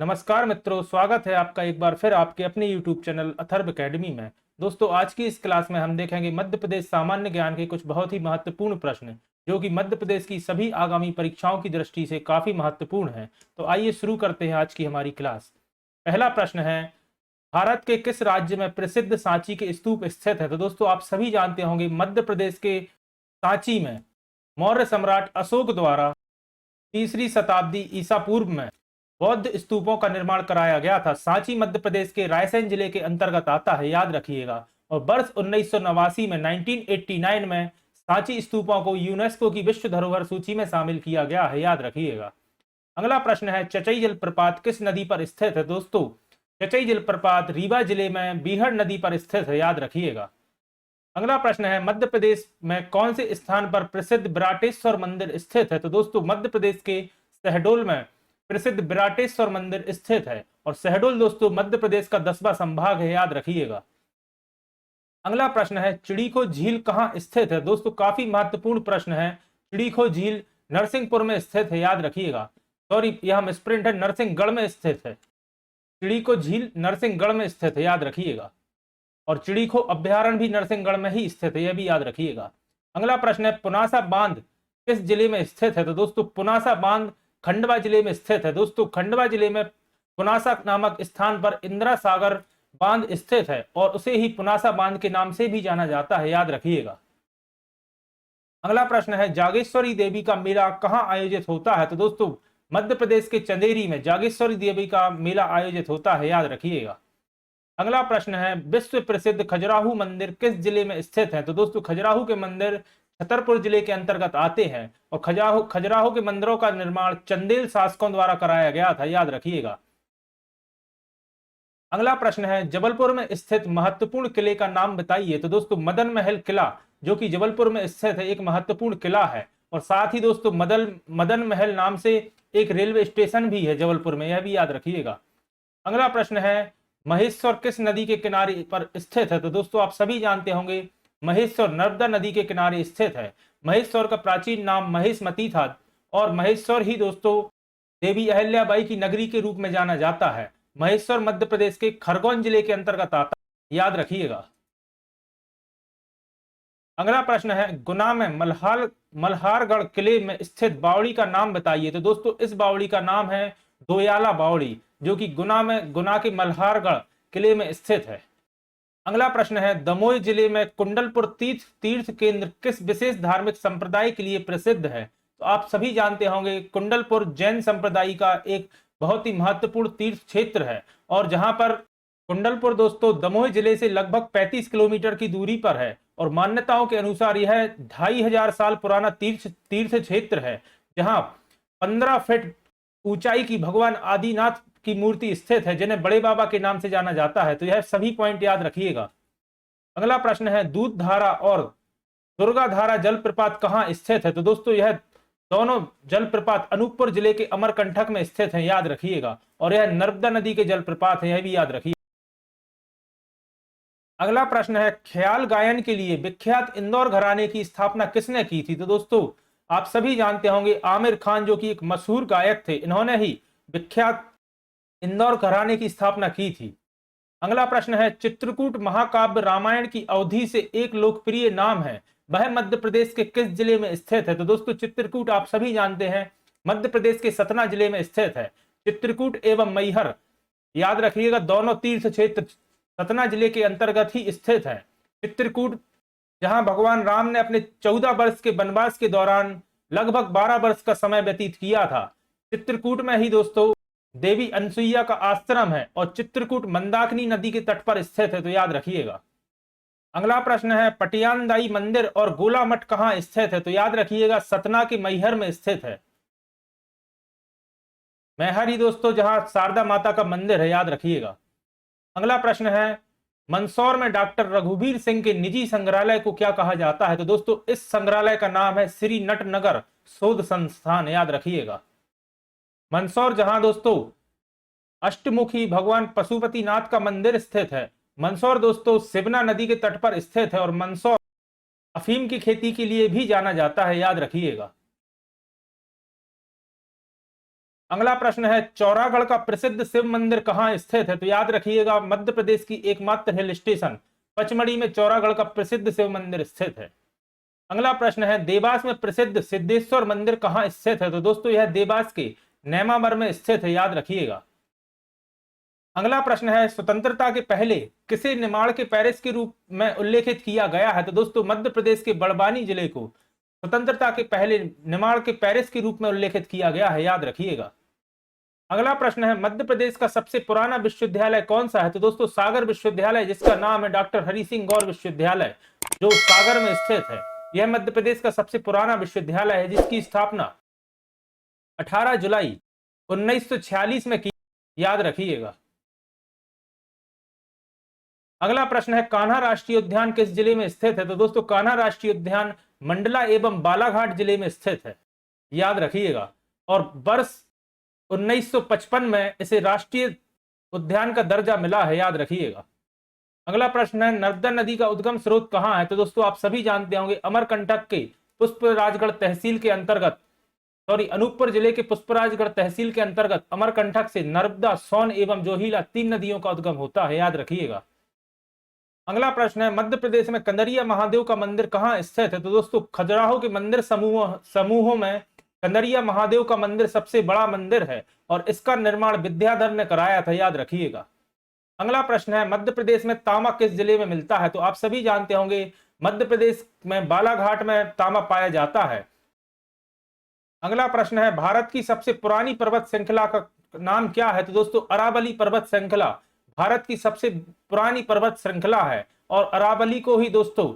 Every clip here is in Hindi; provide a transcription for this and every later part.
नमस्कार मित्रों, स्वागत है आपका एक बार फिर आपके अपने YouTube चैनल अथर्व एकेडमी में। दोस्तों, आज की इस क्लास में हम देखेंगे मध्य प्रदेश सामान्य ज्ञान के कुछ बहुत ही महत्वपूर्ण प्रश्न जो कि मध्य प्रदेश की सभी आगामी परीक्षाओं की दृष्टि से काफी महत्वपूर्ण हैं। तो आइए शुरू करते हैं आज की हमारी क्लास। पहला प्रश्न है, भारत के किस राज्य में प्रसिद्ध सांची के स्तूप स्थित है? तो दोस्तों, आप सभी जानते होंगे मध्य प्रदेश के सांची में मौर्य सम्राट अशोक द्वारा 3री शताब्दी ईसा पूर्व में बौद्ध स्तूपों का निर्माण कराया गया था। सांची मध्य प्रदेश के रायसेन जिले के अंतर्गत आता है, याद रखिएगा। और वर्ष 1989 में 1989 में सांची स्तूपों को यूनेस्को की विश्व धरोहर सूची में शामिल किया गया है, याद रखिएगा। अगला प्रश्न है, चचई जलप्रपात किस नदी पर स्थित है? दोस्तों, चचई जलप्रपात रीवा जिले में बीहड़ नदी पर स्थित है, याद रखिएगा। अगला प्रश्न है, मध्य प्रदेश में कौन से स्थान पर प्रसिद्ध विराटेश्वर मंदिर स्थित है? तो दोस्तों, मध्य प्रदेश के शहडोल में प्रसिद्ध विराटेश्वर मंदिर स्थित है। और शहडोल दोस्तों मध्य प्रदेश का 10वां संभाग है, याद रखिएगा। अगला प्रश्न है, चिड़ीखो झील कहाँ स्थित है? दोस्तों, काफी महत्वपूर्ण प्रश्न है। चिड़ीखो झील नरसिंहपुर में स्थित है, याद रखिएगा। सॉरी, यह मिसप्रिंट है, नरसिंहगढ़ में स्थित है। चिड़ीखो झील नरसिंहगढ़ में स्थित है, याद रखिएगा। और चिड़ीखो अभ्यारण्य भी नरसिंहगढ़ में ही स्थित है, यह भी याद रखिएगा। अगला प्रश्न है, पुनासा बांध किस जिले में स्थित है? तो दोस्तों, पुनासा बांध खंडवा जिले में स्थित है। दोस्तों, खंडवा जिले में पुनासा नामक स्थान पर इंदिरा सागर बांध स्थित है और उसे ही पुनासा बांध के नाम से भी जाना जाता है, याद रखिएगा। अगला प्रश्न है, जागेश्वरी देवी का मेला कहाँ आयोजित होता है? तो दोस्तों, मध्य प्रदेश के चंदेरी में जागेश्वरी देवी का मेला आयोजित होता है, याद रखिएगा। अगला प्रश्न है, विश्व प्रसिद्ध खजुराहो मंदिर किस जिले में स्थित है? तो दोस्तों, खजुराहो के मंदिर छतरपुर जिले के अंतर्गत आते हैं और खजुराहो के मंदिरों का निर्माण चंदेल शासकों द्वारा कराया गया था, याद रखिएगा। अगला प्रश्न है, जबलपुर में स्थित महत्वपूर्ण किले का नाम बताइए। तो दोस्तों, मदन महल किला जो कि जबलपुर में स्थित है, एक महत्वपूर्ण किला है। और साथ ही दोस्तों, मदन महल नाम से एक रेलवे स्टेशन भी है जबलपुर में, यह भी याद रखिएगा। अगला प्रश्न है, महेश्वर किस नदी के किनारे पर स्थित है? तो दोस्तों, आप सभी जानते होंगे महेश्वर नर्मदा नदी के किनारे स्थित है। महेश्वर का प्राचीन नाम महेशमती था और महेश्वर ही दोस्तों देवी अहिल्याबाई की नगरी के रूप में जाना जाता है। महेश्वर मध्य प्रदेश के खरगोन जिले के अंतर्गत आता है, याद रखिएगा। अगला प्रश्न है, गुना में मल्हारगढ़ किले में स्थित बावड़ी का नाम बताइए। तो दोस्तों, इस बावड़ी का नाम है दोयाला बावड़ी जो कि गुना के मल्हारगढ़ किले में स्थित है। अगला प्रश्न है, दमोह जिले में कुंडलपुर तीर्थ तीर्थ केंद्र किस विशेष धार्मिक संप्रदाय के लिए प्रसिद्ध है? तो आप सभी जानते होंगे कुंडलपुर जैन संप्रदाय का एक बहुत ही महत्वपूर्ण तीर्थ क्षेत्र है। और जहां पर कुंडलपुर दोस्तों दमोह जिले से लगभग 35 किलोमीटर की दूरी पर है और मान्यताओं के अनुसार यह 2500 साल पुराना तीर्थ क्षेत्र है, जहां 15 फीट ऊंचाई की भगवान आदिनाथ की मूर्ति स्थित है, जिन्हें बड़े बाबा के नाम से जाना जाता है। तो यह सभी पॉइंट याद रखिएगा। अगला प्रश्न है, दूध धारा और दुर्गा धारा जलप्रपात कहाँ स्थित है? तो दोस्तों, यह दोनों जलप्रपात अनूपपुर जिले के अमरकंटक में स्थित है, याद रखिएगा। और यह नर्मदा नदी के जलप्रपात है, यह भी याद रखिए। अगला प्रश्न है, ख्याल गायन के लिए विख्यात इंदौर घराने की स्थापना किसने की थी? तो दोस्तों, आप सभी जानते होंगे आमिर खान जो कि एक मशहूर गायक थे, इन्होंने ही विख्यात इंदौर घराने की स्थापना की थी। अगला प्रश्न है, चित्रकूट महाकाव्य रामायण की अवधि से एक लोकप्रिय नाम है, वह मध्य प्रदेश के किस जिले में स्थित है? तो दोस्तों, चित्रकूट आप सभी जानते हैं मध्य प्रदेश के सतना जिले में स्थित है। चित्रकूट एवं मैहर, याद रखिएगा, दोनों तीर्थ क्षेत्र सतना जिले के अंतर्गत ही स्थित है। चित्रकूट जहां भगवान राम ने अपने 14 वर्ष के वनवास के दौरान लगभग 12 वर्ष का समय व्यतीत किया था। चित्रकूट में ही दोस्तों देवी अनसुईया का आश्रम है और चित्रकूट मंदाकिनी नदी के तट पर स्थित है, तो याद रखिएगा। अगला प्रश्न है, पटियानदाई मंदिर और गोला मठ कहाँ स्थित है? तो याद रखिएगा सतना के मैहर में स्थित है। मैहर ही दोस्तों जहां शारदा माता का मंदिर है, याद रखिएगा। अगला प्रश्न है, मंदसौर में डॉक्टर रघुवीर सिंह के निजी संग्रहालय को क्या कहा जाता है? तो दोस्तों, इस संग्रहालय का नाम है श्री नटनगर शोध संस्थान, याद रखिएगा। मंदसौर जहां दोस्तों अष्टमुखी भगवान पशुपतिनाथ का मंदिर स्थित है। मंदसौर दोस्तों सिवना नदी के तट पर स्थित है और मंदसौर अफीम की खेती के लिए भी जाना जाता है, याद रखिएगा। अगला प्रश्न है चौरागढ़ का प्रसिद्ध शिव मंदिर कहाँ स्थित है? तो याद रखिएगा मध्य प्रदेश की एकमात्र हिल स्टेशन पचमढ़ी में चौरागढ़ का प्रसिद्ध शिव मंदिर स्थित है। अगला प्रश्न है देवास में प्रसिद्ध सिद्धेश्वर मंदिर कहाँ स्थित है? तो दोस्तों यह देवास के नेमावर में स्थित है, याद रखिएगा। अगला प्रश्न है स्वतंत्रता के पहले किसे निमाड़ के पेरिस के रूप में उल्लेखित किया गया है? तो दोस्तों मध्य प्रदेश के बड़वानी जिले को स्वतंत्रता के पहले निमाड़ के पेरिस के रूप में उल्लेखित किया गया है, याद रखिएगा। अगला प्रश्न है मध्य प्रदेश का सबसे पुराना विश्वविद्यालय कौन सा है? तो दोस्तों सागर विश्वविद्यालय, जिसका नाम है डॉक्टर हरि सिंह गौर विश्वविद्यालय, जो सागर में स्थित है। यह मध्य प्रदेश का सबसे पुराना विश्वविद्यालय है, जिसकी स्थापना 18 जुलाई 1946 में की, याद रखिएगा। अगला प्रश्न है कान्हा राष्ट्रीय उद्यान किस जिले में स्थित है? तो दोस्तों कान्हा राष्ट्रीय उद्यान मंडला एवं बालाघाट जिले में स्थित है, याद रखिएगा। और वर्ष 1955 में इसे राष्ट्रीय उद्यान का दर्जा मिला है, याद रखिएगा। अगला प्रश्न है नर्मदा नदी का उद्गम स्रोत कहां है? तो दोस्तों आप सभी जानते होंगे अमरकंटक के पुष्पराजगढ़ तहसील के अंतर्गत, अनूपपुर जिले के पुष्पराजगढ़ तहसील के अंतर्गत अमरकंटक से नर्मदा, सोन एवं जोहिला 3 नदियों का उद्गम होता है, याद रखिएगा। अगला प्रश्न है मध्य प्रदेश में कंदरिया महादेव का मंदिर कहाँ स्थित है? तो दोस्तों खजुराहो के मंदिर समूहों में कंदरिया महादेव का मंदिर सबसे बड़ा मंदिर है और इसका निर्माण विद्याधर ने कराया था, याद रखिएगा। अगला प्रश्न है मध्य प्रदेश में तांबा किस जिले में मिलता है? तो आप सभी जानते होंगे मध्य प्रदेश में बालाघाट में तांबा पाया जाता है। अगला प्रश्न है भारत की सबसे पुरानी पर्वत श्रृंखला का नाम क्या है? तो दोस्तों अरावली पर्वत श्रृंखला भारत की सबसे पुरानी पर्वत श्रृंखला है और अरावली को ही दोस्तों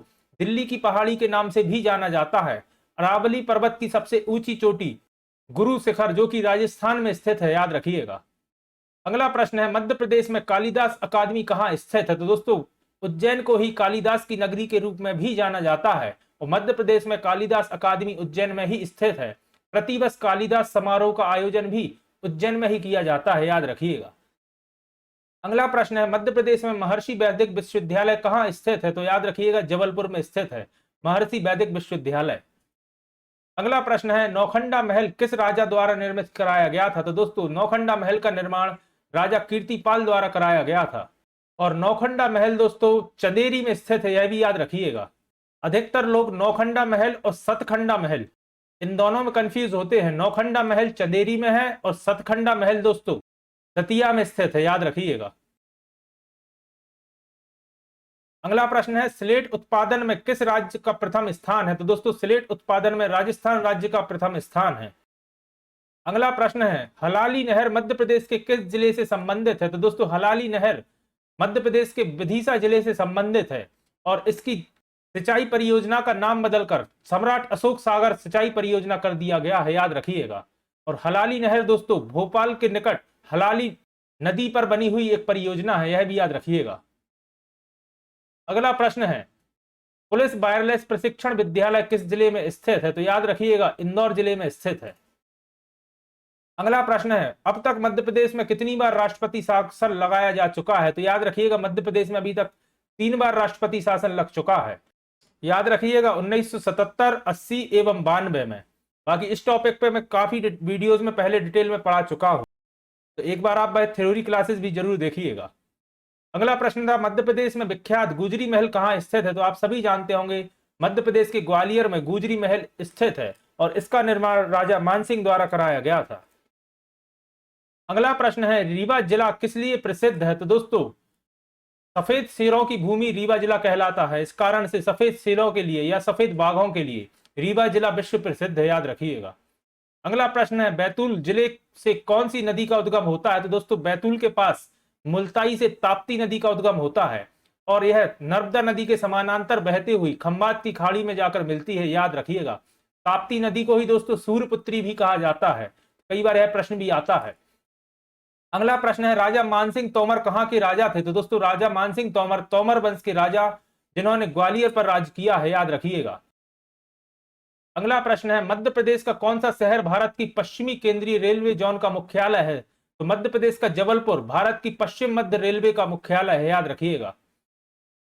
दिल्ली की पहाड़ी के नाम से भी जाना जाता है। अरावली पर्वत की सबसे ऊंची चोटी गुरु शिखर, जो कि राजस्थान में स्थित है, याद रखिएगा। अगला प्रश्न है मध्य प्रदेश में कालिदास अकादमी कहाँ स्थित है? तो दोस्तों उज्जैन को ही कालिदास की नगरी के रूप में भी जाना जाता है और मध्य प्रदेश में कालिदास अकादमी उज्जैन में ही स्थित है। प्रतिवर्ष कालिदास समारोह का आयोजन भी उज्जैन में ही किया जाता है, याद रखिएगा। अगला प्रश्न है मध्य प्रदेश में महर्षि वैदिक विश्वविद्यालय कहाँ स्थित है? तो याद रखिएगा जबलपुर में स्थित है महर्षि वैदिक विश्वविद्यालय। अगला प्रश्न है नौखंडा महल किस राजा द्वारा निर्मित कराया गया था? तो दोस्तों नौखंडा महल का निर्माण राजा कीर्तिपाल द्वारा कराया गया था और नौखंडा महल दोस्तों चंदेरी में स्थित है, यह भी याद रखिएगा। अधिकतर लोग नौखंडा महल और सतखंडा महल इन दोनों में कंफ्यूज होते हैं। नौखंडा महल चंदेरी में है और सतखंडा महल दोस्तों दतिया में स्थित है, याद रखिएगा। अगला प्रश्न है स्लेट उत्पादन में किस राज्य का प्रथम स्थान है? तो दोस्तों स्लेट उत्पादन में राजस्थान राज्य का प्रथम स्थान है। अगला प्रश्न है हलाली नहर मध्य प्रदेश के किस जिले से संबंधित है? तो दोस्तों हलाली नहर मध्य प्रदेश के विदिशा जिले से संबंधित है और इसकी सिंचाई परियोजना का नाम बदलकर सम्राट अशोक सागर सिंचाई परियोजना कर दिया गया है, याद रखिएगा। और हलाली नहर दोस्तों भोपाल के निकट हलाली नदी पर बनी हुई एक परियोजना है, यह भी याद रखिएगा। अगला प्रश्न है पुलिस वायरलेस प्रशिक्षण विद्यालय किस जिले में स्थित है? तो याद रखिएगा इंदौर जिले में स्थित है। अगला प्रश्न है अब तक मध्य प्रदेश में कितनी बार राष्ट्रपति शासन लगाया जा चुका है? तो याद रखिएगा मध्य प्रदेश में अभी तक 3 बार राष्ट्रपति शासन लग चुका है, याद रखिएगा 1977, 80 एवं 92 में। बाकी इस टॉपिक पे मैं काफी वीडियोस में पहले डिटेल में पढ़ा चुका हूं, तो एक बार आप थ्योरी क्लासेस भी जरूर देखिएगा। अगला प्रश्न था मध्य प्रदेश में विख्यात गुजरी महल कहाँ स्थित है? तो आप सभी जानते होंगे मध्य प्रदेश के ग्वालियर में गुजरी महल स्थित है और इसका निर्माण राजा मानसिंह द्वारा कराया गया था। अगला प्रश्न है रीवा जिला किस लिए प्रसिद्ध है? तो दोस्तों सफेद शेरों की भूमि रीवा जिला कहलाता है, इस कारण से सफेद शेरों के लिए या सफेद बाघों के लिए रीवा जिला विश्व प्रसिद्ध है, याद रखिएगा। अगला प्रश्न है बैतूल जिले से कौन सी नदी का उद्गम होता है? तो दोस्तों बैतूल के पास मुल्ताई से ताप्ती नदी का उद्गम होता है और यह नर्मदा नदी के समानांतर बहती हुई खंभात की खाड़ी में जाकर मिलती है, याद रखिएगा। ताप्ती नदी को ही दोस्तों सूर्यपुत्री भी कहा जाता है, कई बार यह प्रश्न भी आता है। अगला प्रश्न है राजा मानसिंह तोमर कहाँ के राजा थे? तो दोस्तों राजा मानसिंह तोमर तोमर वंश के राजा जिन्होंने ग्वालियर पर राज किया है, याद रखिएगा। अगला प्रश्न है मध्य प्रदेश का कौन सा शहर भारत की पश्चिमी केंद्रीय रेलवे जोन का मुख्यालय है? तो मध्य प्रदेश का जबलपुर भारत की पश्चिम मध्य रेलवे का मुख्यालय है, याद रखिएगा।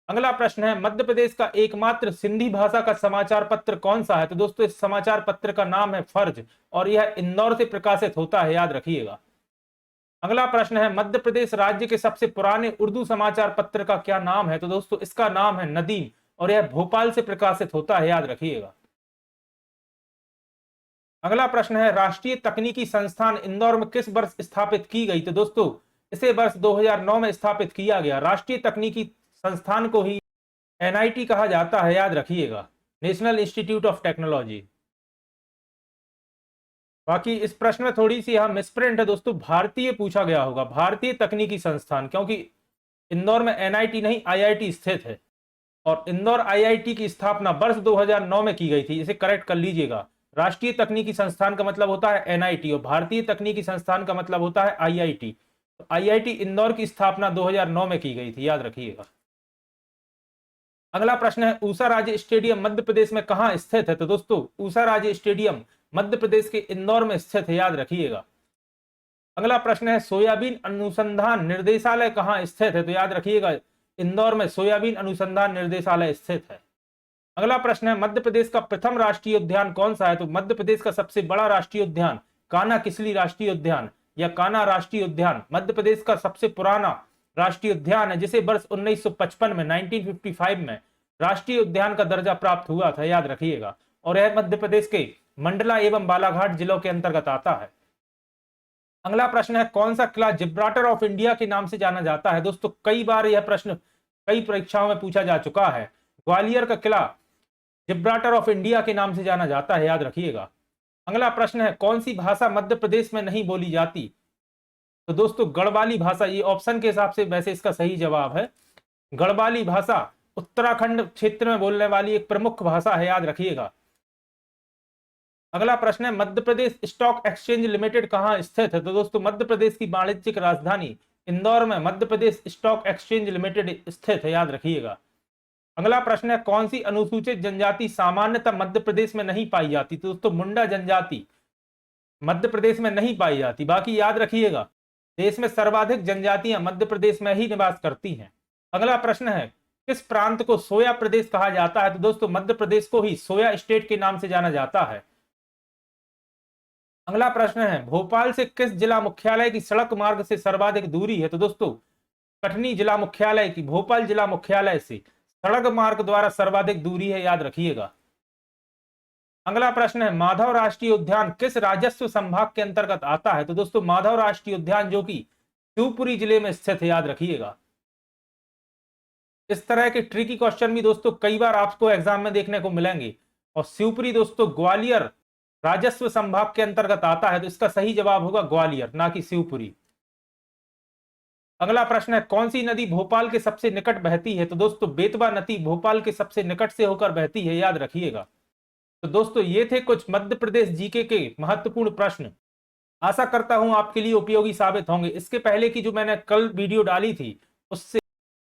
अगला प्रश्न है मध्य प्रदेश का एकमात्र सिंधी भाषा का समाचार पत्र कौन सा है? तो दोस्तों इस समाचार पत्र का नाम है फर्ज और यह इंदौर से प्रकाशित होता है, याद रखिएगा। अगला प्रश्न है मध्य प्रदेश राज्य के सबसे पुराने उर्दू समाचार पत्र का क्या नाम है? तो दोस्तों इसका नाम है नदीम और यह भोपाल से प्रकाशित होता है, याद रखिएगा। अगला प्रश्न है राष्ट्रीय तकनीकी संस्थान इंदौर में किस वर्ष स्थापित की गई? तो दोस्तों इसे वर्ष 2009 में स्थापित किया गया। राष्ट्रीय तकनीकी संस्थान को ही एनआईटी कहा जाता है, याद रखिएगा, नेशनल इंस्टीट्यूट ऑफ टेक्नोलॉजी। बाकी इस प्रश्न में थोड़ी सी हम मिसप्रिंट है दोस्तों, भारतीय पूछा गया होगा, भारतीय तकनीकी संस्थान, क्योंकि इंदौर में एनआईटी नहीं आईआईटी स्थित है और इंदौर आईआईटी की स्थापना वर्ष 2009 में की गई थी, इसे करेक्ट कर लीजिएगा। राष्ट्रीय तकनीकी संस्थान का मतलब होता है एनआईटी और भारतीय तकनीकी संस्थान का मतलब होता है आईआईटी। तो आईआईटी इंदौर की स्थापना 2009 में की गई थी, याद रखिएगा। अगला प्रश्न है ऊषा राज्य स्टेडियम मध्य प्रदेश में कहां स्थित है? तो दोस्तों ऊषा राज्य स्टेडियम मध्य प्रदेश के इंदौर में स्थित है, याद रखिएगा। अगला प्रश्न है सोयाबीन अनुसंधान निर्देशालय कहां स्थित है? तो याद रखिएगा इंदौर में सोयाबीन अनुसंधान निर्देशालय स्थित है। अगला प्रश्न है मध्य प्रदेश का प्रथम राष्ट्रीय उद्यान कौन सा है? तो मध्य प्रदेश का सबसे बड़ा राष्ट्रीय उद्यान कान्हा किसली राष्ट्रीय उद्यान या कान्हा राष्ट्रीय उद्यान मध्य प्रदेश का सबसे पुराना राष्ट्रीय उद्यान है, जिसे वर्ष 1955 में 1955 में राष्ट्रीय उद्यान का दर्जा प्राप्त हुआ था, याद रखिएगा। और यह मध्य प्रदेश के मंडला एवं बालाघाट जिलों के अंतर्गत आता है। अगला प्रश्न है कौन सा किला जिब्राल्टर ऑफ इंडिया के नाम से जाना जाता है? दोस्तों कई बार यह प्रश्न कई परीक्षाओं में पूछा जा चुका है। ग्वालियर का किला जिब्राल्टर ऑफ इंडिया के नाम से जाना जाता है, याद रखिएगा। अगला प्रश्न है कौन सी भाषा मध्य प्रदेश में नहीं बोली जाती? तो दोस्तों गढ़वाली भाषा, ये ऑप्शन के हिसाब से वैसे इसका सही जवाब है। गढ़वाली भाषा उत्तराखंड क्षेत्र में बोलने वाली एक प्रमुख भाषा है, याद रखिएगा। अगला प्रश्न है Madhya Pradesh stock exchange limited कहां स्थित है? तो दोस्तों मध्य प्रदेश की वाणिज्यिक राजधानी इंदौर में Madhya Pradesh stock exchange limited स्थित है, याद रखिएगा। अगला प्रश्न है कौन सी अनुसूचित जनजाति सामान्यतः मध्य प्रदेश में नहीं पाई जाती? तो दोस्तों मुंडा जनजाति मध्य प्रदेश में नहीं पाई जाती। बाकी याद रखिएगा देश में सर्वाधिक जनजातियां मध्य प्रदेश में ही निवास करती हैं। अगला प्रश्न है किस प्रांत को सोया प्रदेश कहा जाता है? तो दोस्तों मध्य प्रदेश को ही सोया स्टेट के नाम से जाना जाता है। अगला प्रश्न है भोपाल से किस जिला मुख्यालय की सड़क मार्ग से सर्वाधिक दूरी है? तो दोस्तों कटनी जिला मुख्यालय की भोपाल जिला मुख्यालय से सड़क मार्ग द्वारा सर्वाधिक दूरी है, याद रखिएगा। अगला प्रश्न है माधव राष्ट्रीय उद्यान किस राजस्व संभाग के अंतर्गत आता है? तो दोस्तों माधव राष्ट्रीय उद्यान जो कि शिवपुरी जिले में स्थित है, याद रखिएगा। इस तरह के ट्रिकी क्वेश्चन भी दोस्तों कई बार आपको एग्जाम में देखने को मिलेंगे। और शिवपुरी दोस्तों ग्वालियर राजस्व संभाग के अंतर्गत आता है, तो इसका सही जवाब होगा ग्वालियर, ना कि शिवपुरी। अगला प्रश्न है कौन सी नदी भोपाल के सबसे निकट बहती है? तो दोस्तों बेतवा नदी भोपाल के सबसे निकट से होकर बहती है, याद रखिएगा। तो दोस्तों ये थे कुछ मध्य प्रदेश जीके के महत्वपूर्ण प्रश्न। आशा करता हूं आपके लिए उपयोगी साबित होंगे। इसके पहले की जो मैंने कल वीडियो डाली थी उससे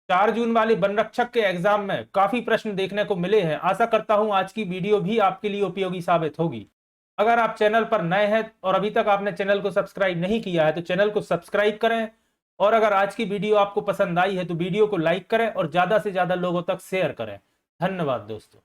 4 जून वाले वन रक्षक के एग्जाम में काफी प्रश्न देखने को मिले हैं। आशा करता हूं आज की वीडियो भी आपके लिए उपयोगी साबित होगी। अगर आप चैनल पर नए हैं और अभी तक आपने चैनल को सब्सक्राइब नहीं किया है तो चैनल को सब्सक्राइब करें। और अगर आज की वीडियो आपको पसंद आई है तो वीडियो को लाइक करें और ज्यादा से ज्यादा लोगों तक शेयर करें। धन्यवाद दोस्तों।